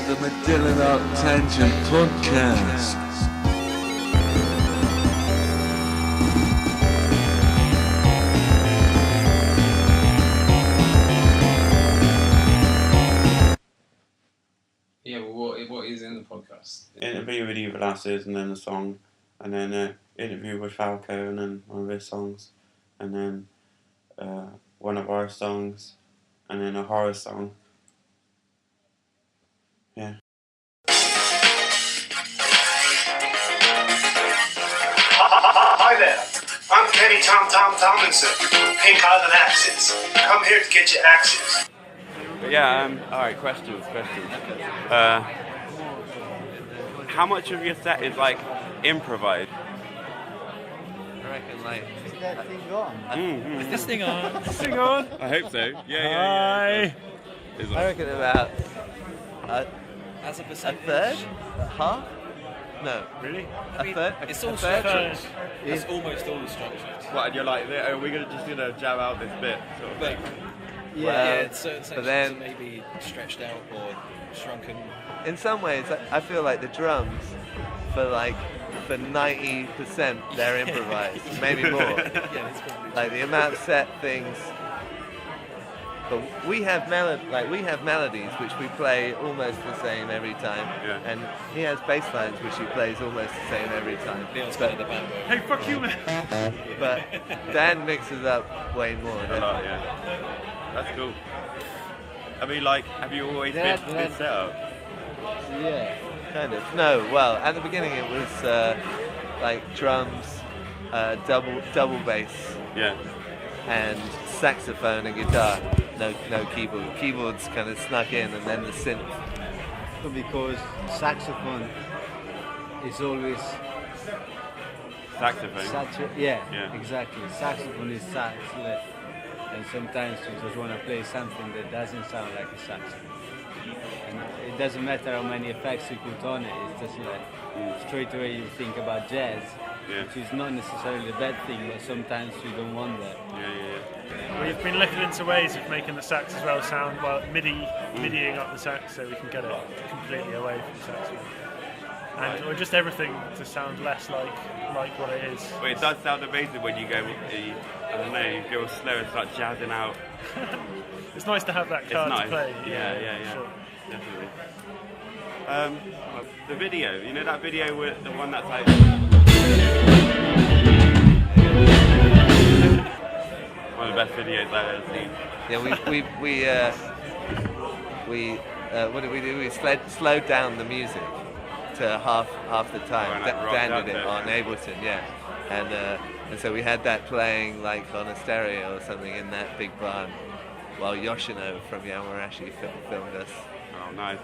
the Madilan ArcTanGent podcast. Yeah, well, what is in the podcast? Interview with Eva Lasses and then a song, and then interview with Falco and then one of his songs, and then one of our songs, and then a horror song. Yeah. Hi there, I'm Kenny Tom Tomlinson from Pink Island Axes. Come here to get your axes. But yeah, alright, questions. How much of your set is like improvised? I reckon like... Is that thing on? Is this thing on? Sing on! I hope so. Yeah. I reckon about As a a percentage? third? Half? No. Really? A third? It's all a third? structured. It's almost all structured. What, and you're like, are we just gonna jab out this bit? Sort of But thing? yeah, certain sections then- are maybe stretched out or shrunken. In some ways, I feel like the drums, for 90%, they're improvised. Maybe more. Yeah, it's probably Like the amount of set things. But we have melodies which we play almost the same every time, Yeah. and he has bass lines which he plays almost the same every time. Neil's kind of the band. Hey, fuck you, man! But Dan mixes up way more. A lot, yeah. That's cool. I mean, like, have you always been set up? Yeah. Kind of. No, well, at the beginning it was like drums, double bass, Yeah. and saxophone and guitar. No keyboard. Keyboards kind of snuck in, and then the synth. Because saxophone is always Saxophone. yeah, Yeah. exactly. Saxophone is sax, and sometimes you just want to play something that doesn't sound like a saxophone. And it doesn't matter how many effects you put on it. It's just straight away you think about jazz, Yeah. which is not necessarily a bad thing, but sometimes you don't want that. Yeah. We've been looking into ways of making the sax as well sound, MIDIing up the sax so we can get it completely away from the saxophone. And or just everything to sound less like what it is. But it does sound amazing when you go, I don't know, you go slow and start jazzing out. It's nice to have that card nice. to play. Yeah. Sure. Definitely. The video, you know that video with the one that's like... One of the best videos I've ever seen. Yeah, we what did we do? We slowed down the music to half the time. Oh, and like Dan rocked did it out on there. Ableton, yeah. And so we had that playing like on a stereo or something in that big barn, while Yoshino from Yamarashi filmed us. Oh, nice.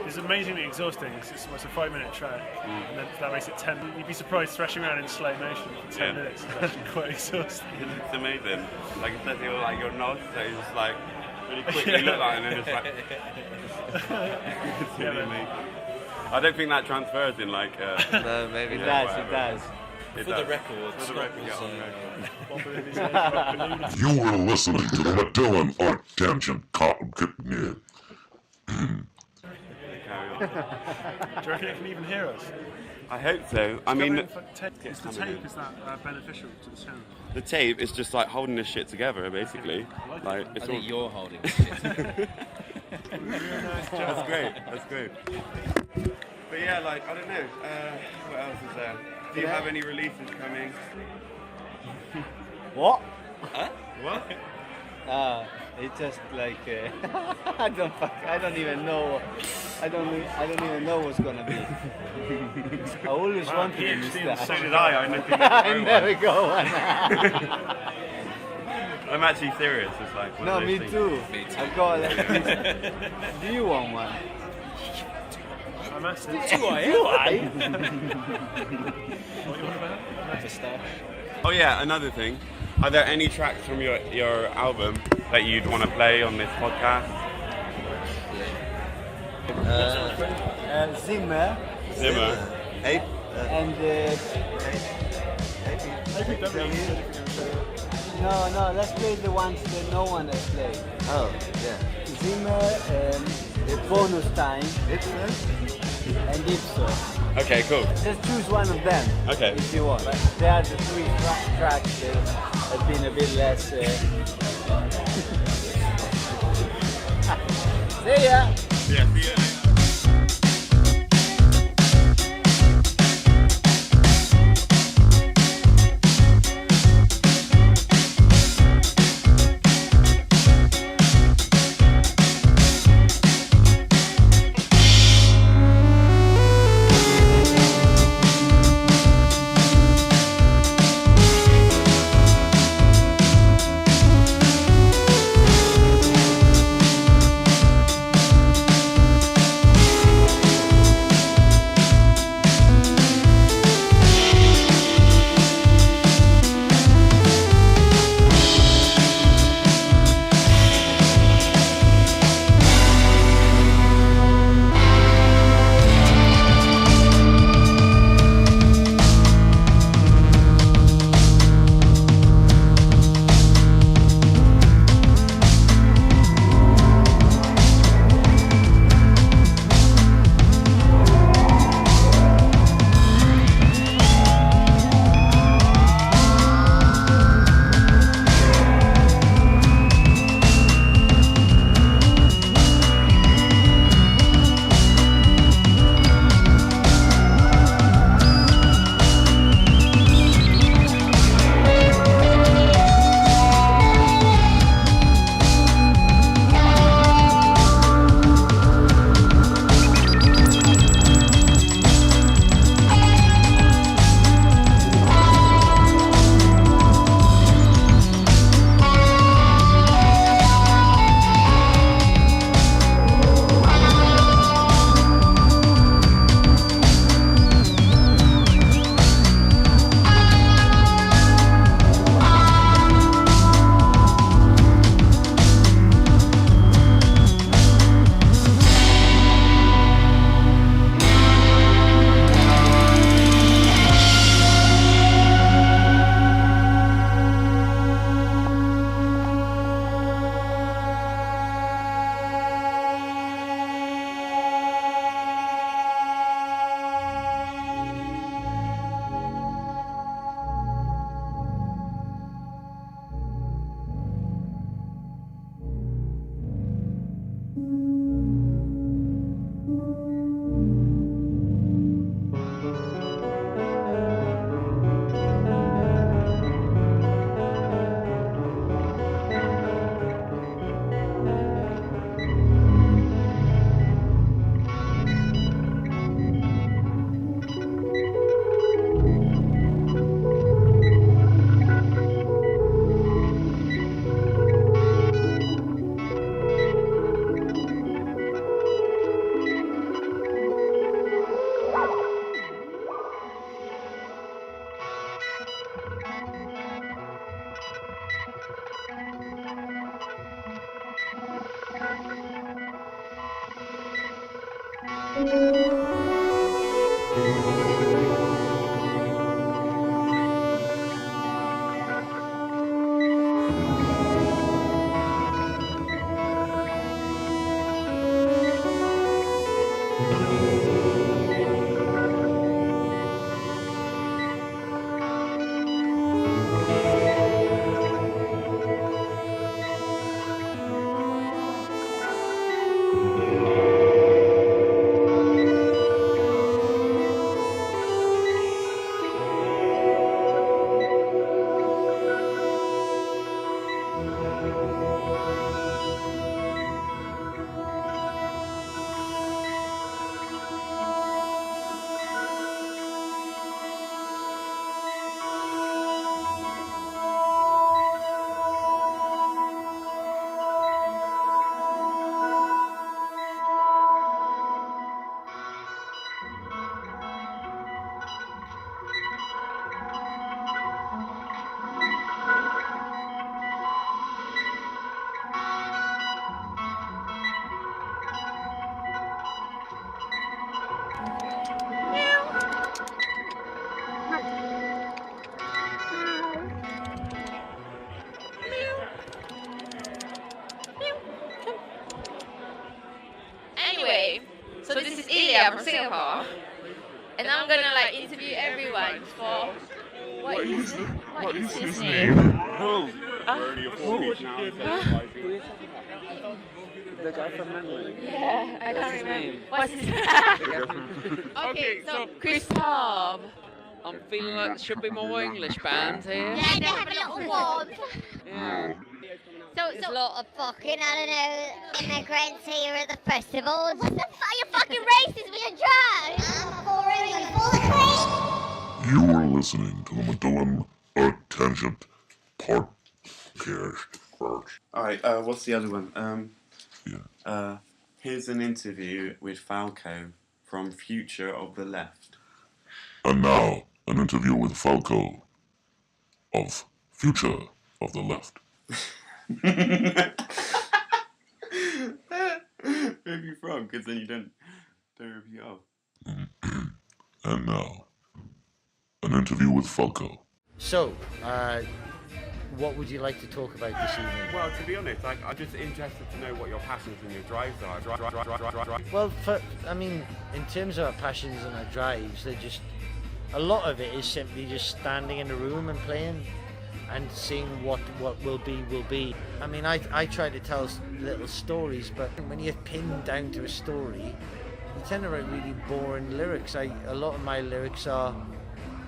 It's amazingly exhausting because it's a 5-minute track, and then that makes it 10. You'd be surprised thrashing around in slow motion for 10 minutes is actually quite exhausting. It's amazing. Like, especially all like your nods, so you just like really quickly look like, and then it's like... It's really amazing. I don't think that transfers in like... No, maybe It not. does, it does. it For the does. record, For the Scott record, was, get on record. You were listening to the Madilan ArcTanGent Carry on. Do you reckon it can even hear us? I hope so. I mean, Is the tape is that beneficial to the sound? the tape is just like holding this shit together, basically. Like, it's I all... think you're holding this shit. That's great. But yeah, like, I don't know. What else is there? Do you have any releases coming? What? What? It's just like I don't even know. I don't even know what's gonna be. I always wanted to do PhD in that. So did I never I never go one. I'm actually serious. It's like one No, of those me things. too. Me too. I've got like Do you want one? I'm asked Do I? what you want about? Moustache. Oh yeah, another thing. Are there any tracks from your album that you'd want to play on this podcast? Zimmer Zimmer. and no, let's play the ones that no one has played. Oh, yeah. Zimmer, the bonus time, and Ipso. Okay, cool. Just choose one of them. Okay. If you want. But they are the three tracks that have been a bit less. See ya. Yeah, see ya later. I'm from Singapore, and I'm gonna like interview everyone for what is his name? The guy from Madilan. Yeah, I can't remember. What's his name? Okay, so Christoph. I'm feeling like there should be more English bands here. Yeah, they have a little warmth. Yeah. There's a lot of fucking, I don't know, immigrants here at the festival. What the fuck? You're fucking racist with your drugs! I'm boring and full of crazy. You are listening to the Madilan ArcTanGent podcast. Alright, what's the other one? Here's an interview with Falco from Future of the Left. And now, an interview with Falco of Future of the Left. Where are you from? Because then you don't repeat off. And now, an interview with Falco. So, what would you like to talk about this evening? Well, to be honest, I'm just interested to know what your passions and your drives are. Well, in terms of our passions and our drives, they're just, a lot of it is simply just standing in a room and playing and seeing what will be. I mean, I try to tell little stories, but when you're pinned down to a story, you tend to write really boring lyrics. A lot of my lyrics are,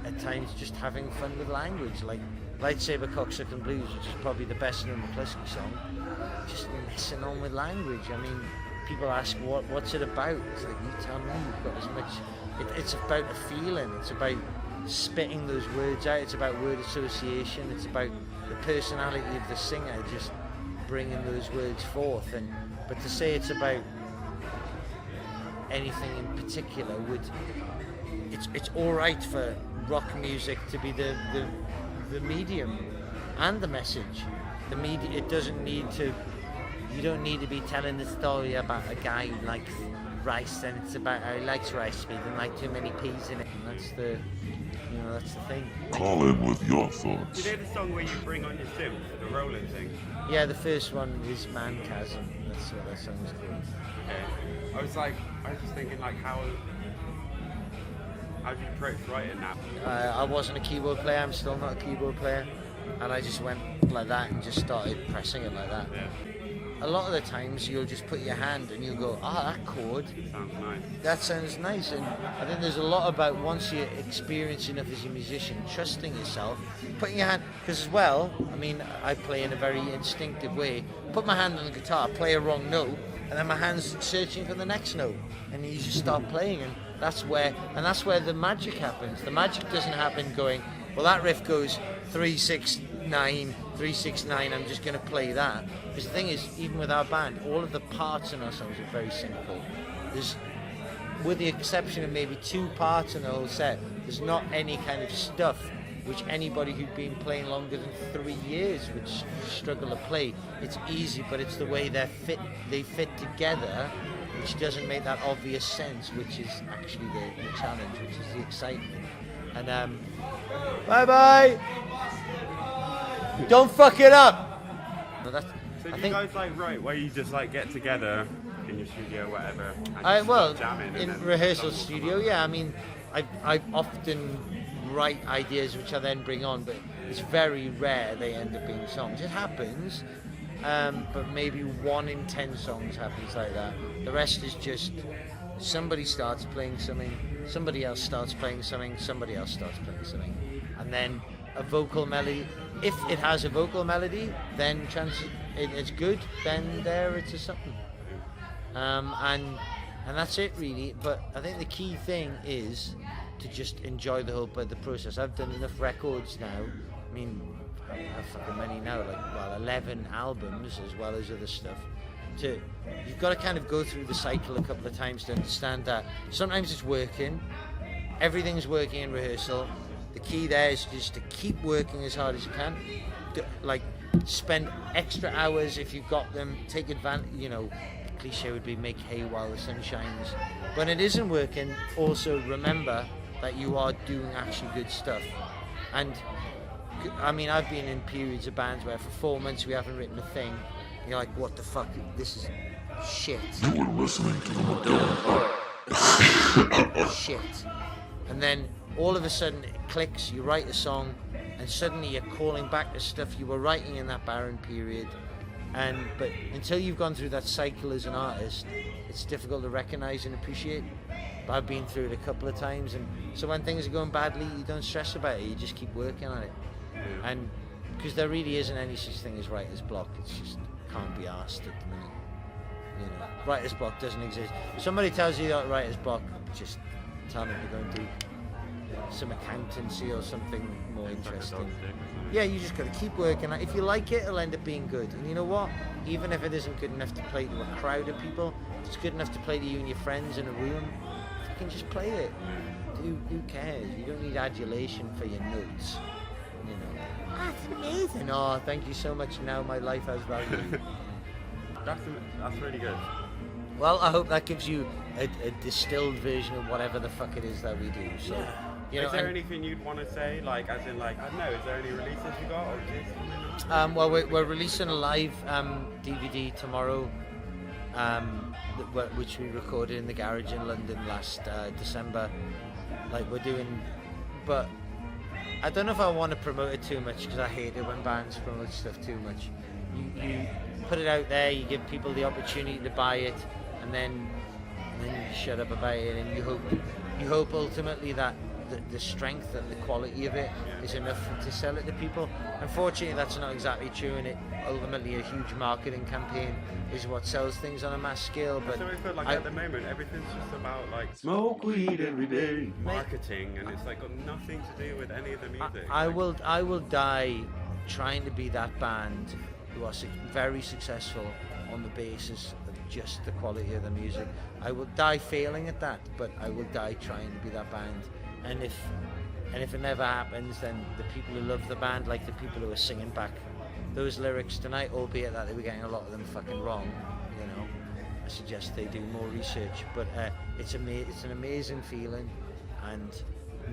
at times, just having fun with language, like Lightsaber Cocksucking Blues, which is probably the best known McCluskey song, just messing on with language. I mean, people ask, what's it about? It's like, you tell me, you've got as much... It's about a feeling, it's about spitting those words out, it's about word association, it's about the personality of the singer just bringing those words forth. But to say it's about anything in particular it's all right for rock music to be the medium and the message. The media, it doesn't need to, you don't need to be telling the story about a guy who likes rice and it's about how he likes rice but he doesn't like too many peas in it, and that's the thing. Call in with your thoughts. You know the song where you bring on your synth, the rolling thing? Yeah, the first one is Manchasm, that's what that song's called. Okay. I was just thinking like how do you approach writing that? I wasn't a keyboard player, I'm still not a keyboard player, and I just went like that and just started pressing it like that. Yeah. A lot of the times you'll just put your hand and you'll go, that chord, sounds nice. That sounds nice. And I think there's a lot about, once you're experienced enough as a musician, trusting yourself, putting your hand, because as well, I mean, I play in a very instinctive way, put my hand on the guitar, play a wrong note, and then my hand's searching for the next note, and you just start playing, and that's where the magic happens. The magic doesn't happen going, well, that riff goes 3-6-9, 3-6-9, I'm just going to play that. Because the thing is, even with our band, all of the parts in our songs are very simple. There's, with the exception of maybe 2 parts in the whole set, there's not any kind of stuff which anybody who'd been playing longer than 3 years would struggle to play. It's easy, but it's the way they fit together, which doesn't make that obvious sense, which is actually the challenge, which is the excitement. And bye-bye! Don't fuck it up! No, So do you guys write where you just get together in your studio or whatever? And jamming in rehearsal studio, yeah. I mean, I often write ideas which I then bring on, but it's very rare they end up being songs. It happens, but maybe 1 in 10 songs happens like that. The rest is just somebody starts playing something, somebody else starts playing something, somebody else starts playing something, and then a vocal melody. If it has a vocal melody, then it's good. Then it's a something, and that's it really. But I think the key thing is to just enjoy the whole the process. I've done enough records now. I mean, I've fucking many now, 11 albums as well as other stuff. You've got to kind of go through the cycle a couple of times to understand that sometimes it's working, everything's working in rehearsal. The key there is just to keep working as hard as you can. Spend extra hours if you've got them. Take advantage. The cliche would be make hay while the sun shines. When it isn't working, also remember that you are doing actually good stuff. And I mean, I've been in periods of bands where for 4 months we haven't written a thing. You're like, what the fuck? This is shit. You are listening to the Madilan shit. And then all of a sudden it clicks, you write a song, and suddenly you're calling back to stuff you were writing in that barren period. But until you've gone through that cycle as an artist, it's difficult to recognise and appreciate. But I've been through it a couple of times, and so when things are going badly, you don't stress about it, you just keep working on it. And because there really isn't any such thing as writer's block, it's just can't be asked at the minute. You know, writer's block doesn't exist. If somebody tells you that writer's block, just tell them to go and do some accountancy or something more interesting. Yeah, you just got to keep working. If you like it, it'll end up being good. And you know what? Even if it isn't good enough to play to a crowd of people, it's good enough to play to you and your friends in a room. You can just play it. Who cares? You don't need adulation for your notes. You know. That's amazing. Oh, thank you so much. Now my life has value. That's really good. Well, I hope that gives you a distilled version of whatever the fuck it is that we do. So, you know, is there anything you'd want to say? Like, as in, like, I don't know, is there any releases you got or gigs coming up? Well, we're releasing a live DVD tomorrow, which we recorded in the garage in London last December. Like, we're doing, but I don't know if I want to promote it too much because I hate it when bands promote stuff too much. You put it out there, you give people the opportunity to buy it, and then you shut up about it, and you hope ultimately that the strength and the quality of it is enough to sell it to people. Unfortunately, that's not exactly true, and ultimately a huge marketing campaign is what sells things on a mass scale. But so I feel like at the moment everything's just about like smoke weed every day, marketing, and it's like got nothing to do with any of the music. I will die trying to be that band who are very successful on the basis of just the quality of the music. I will die failing at that, but I will die trying to be that band. And if it never happens, then the people who love the band, like the people who are singing back those lyrics tonight, albeit that they were getting a lot of them fucking wrong, you know, I suggest they do more research. But it's an amazing feeling, and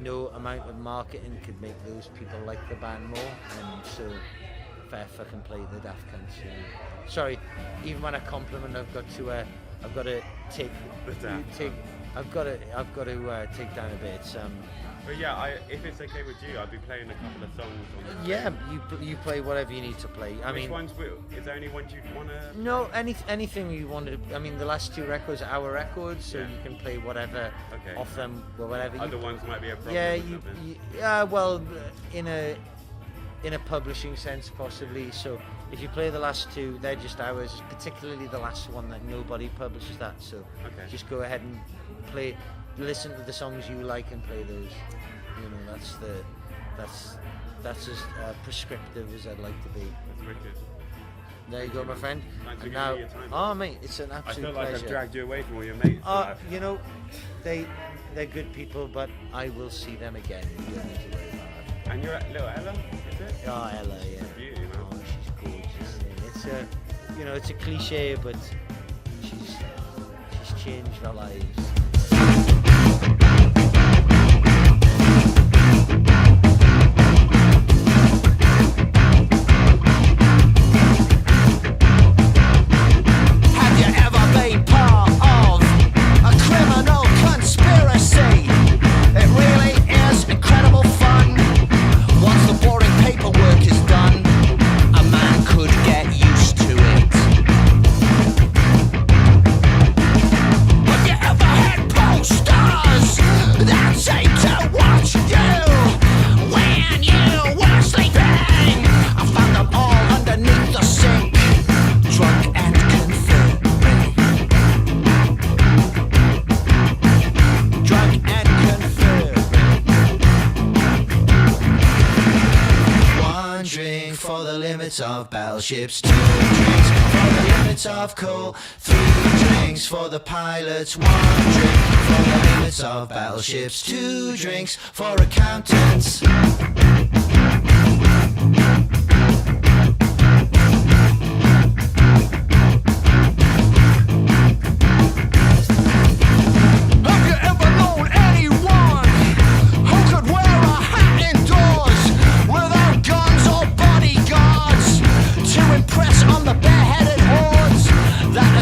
no amount of marketing could make those people like the band more. And so fair fucking play the Daft Cunts. Sorry, even when I compliment, I've got to take take down a bit. But yeah, if it's okay with you, I'd be playing a couple of songs on the Yeah, you play whatever you need to play. Which ones is there any ones you'd want to... No, anything you wanted to... I mean, the last two records are our records, so you can play whatever off them, or whatever. Other ones might be a problem. Yeah, well, in a publishing sense, possibly. So if you play the last two, they're just ours, particularly the last one that nobody publishes that. So just go ahead and listen to the songs you like and play those. You know, that's as prescriptive as I'd like to be. That's wicked. There you go, my friend. Thanks and for now, giving me your time. Oh mate, it's an absolute I feel like pleasure. I've dragged you away from all your mates. You know, they're good people, but I will see them again. You don't need to worry about that. And you're at Little Ella, is it? Oh, Ella, yeah. Beauty, man. Oh, she's gorgeous. Yeah. It's a cliche, but she's changed our lives. Of battleships, 2 drinks for the limits of coal, 3 drinks for the pilots, 1 drink for the limits of battleships, 2 drinks for accountants.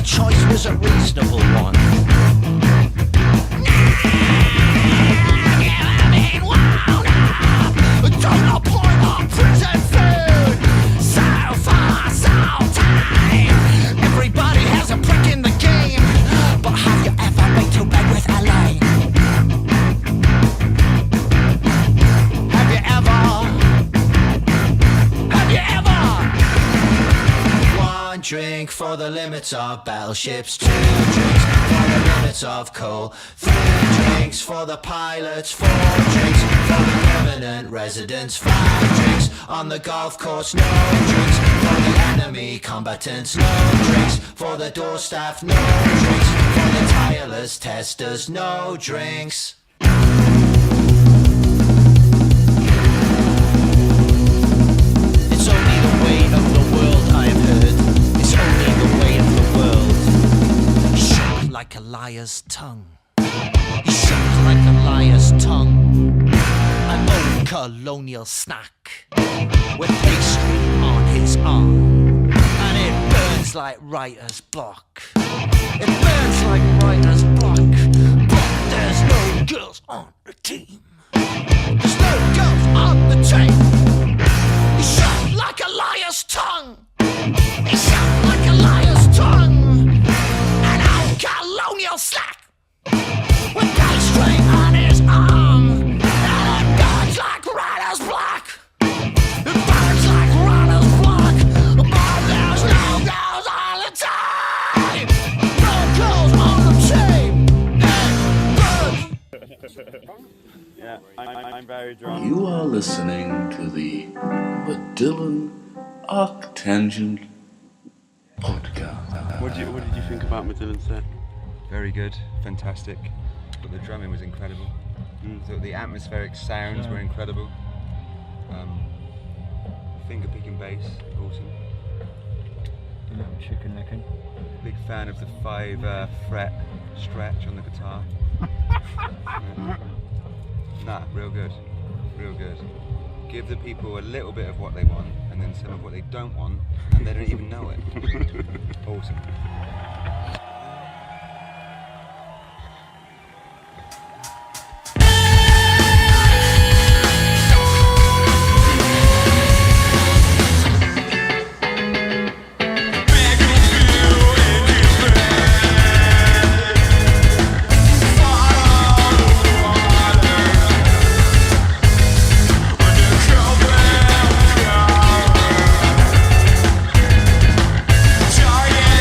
Choice was a reasonable one. drink for the limits of battleships, 2 drinks for the limits of coal, 3 drinks for the pilots, 4 drinks for the permanent residents, 5 drinks on the golf course, no drinks for the enemy combatants, no drinks for the door staff, no drinks for the tireless testers, no drinks. It's only the way of the world, I've heard. It's only the way of the world. Shut like a liar's tongue. Shut like a liar's tongue. An old colonial snack with pastry on his arm, and it burns like writer's block. It burns like writer's block, but there's no girls on the team. There's no girls on the team. He shut like a liar's tongue. He shut like a liar's tongue. An old colonial slack with pastry on his arm, and it burns like writer's block. It burns like writer's block, but there's no girls on the team. No girls on the team. It burns. Yeah, I'm very drunk. You are listening to the Madilan ArcTanGent podcast. What did you think about Madilan's set? Very good, fantastic. But the drumming was incredible. So the atmospheric sounds were incredible. Finger picking bass, awesome. A little chicken licking. Big fan of the 5 fret stretch on the guitar. Nah, real good, real good. Give the people a little bit of what they want, and then some of what they don't want, and they don't even know it. Awesome. Giant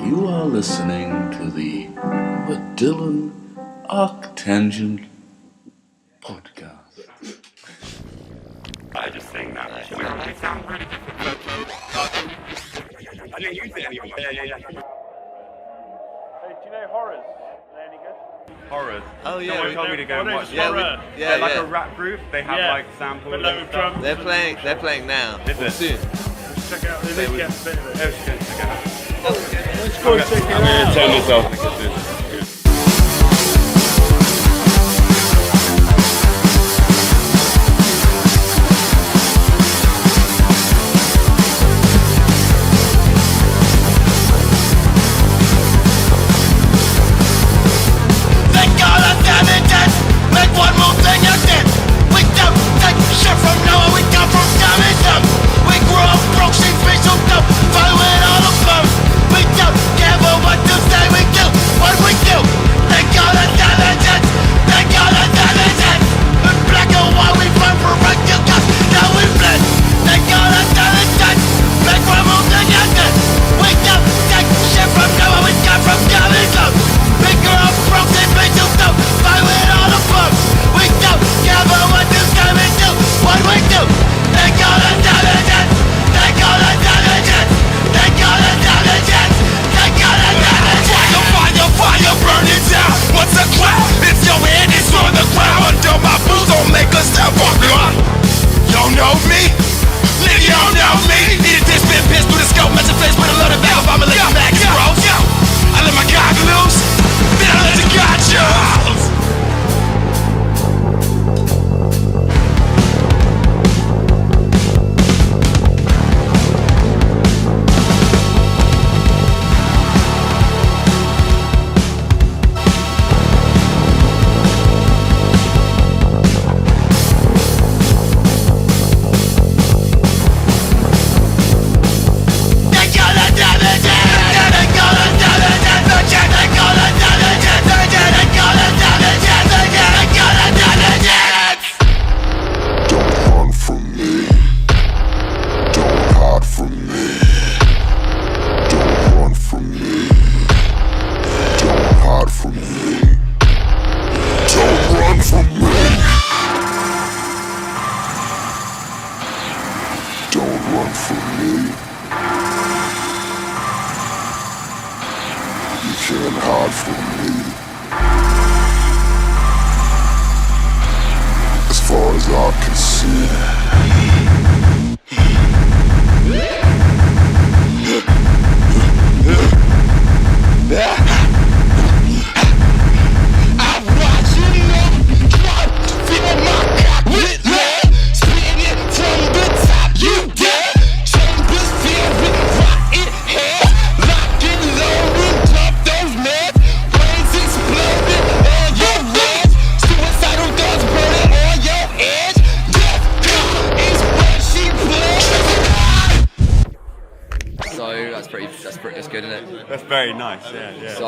You are listening to the Madilan ArcTanGent podcast. I just think that they sound really different. I didn't use it anymore. Yeah. Hey, do you know horrors? Are they any good? Horrors. Oh yeah, Someone told me to go and watch yeah, them. They're like a rap group. They have like samples and stuff. They're playing now. Is it? Soon. Check out. They did get a bit of it. Let's go check it out. I'm going to turn this off because this. That's good, isn't it? That's very nice, yeah. So,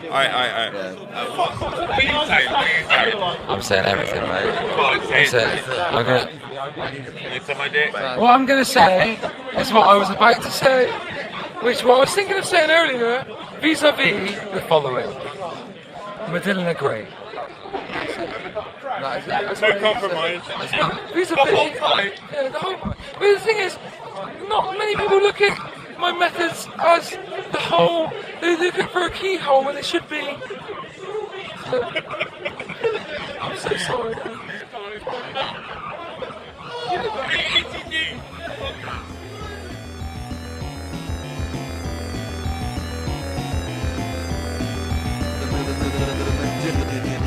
Alright. I'm saying everything, mate. I'm gonna... What I'm going to say is what I was about to say, which what I was thinking of saying earlier, vis-a-vis the following. Madilan agree. That's no compromise. Vis-a-vis. But the thing is, not many people look at my methods as the hole. They're looking for a keyhole when it should be. I'm so sorry.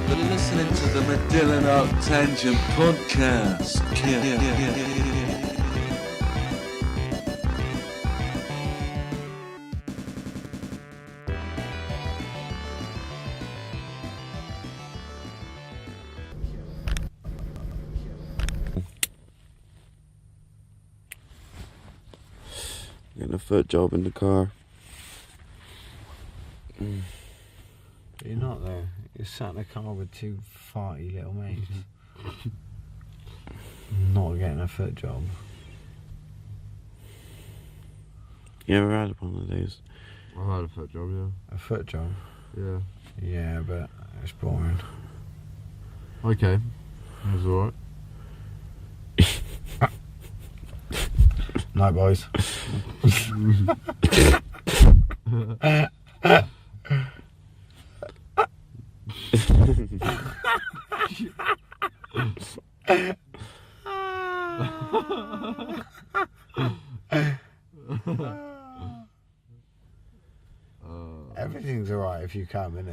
You're listening to the Madilan ArcTanGent podcast. Getting a foot job in the car. You're not there. You're sat in a car with two farty little mates. Not getting a foot job. You ever had one of those I've had a foot job, yeah. A foot job? Yeah. Yeah, but it's boring. Okay. That's alright. Night, boys. Everything's alright if you come, innit?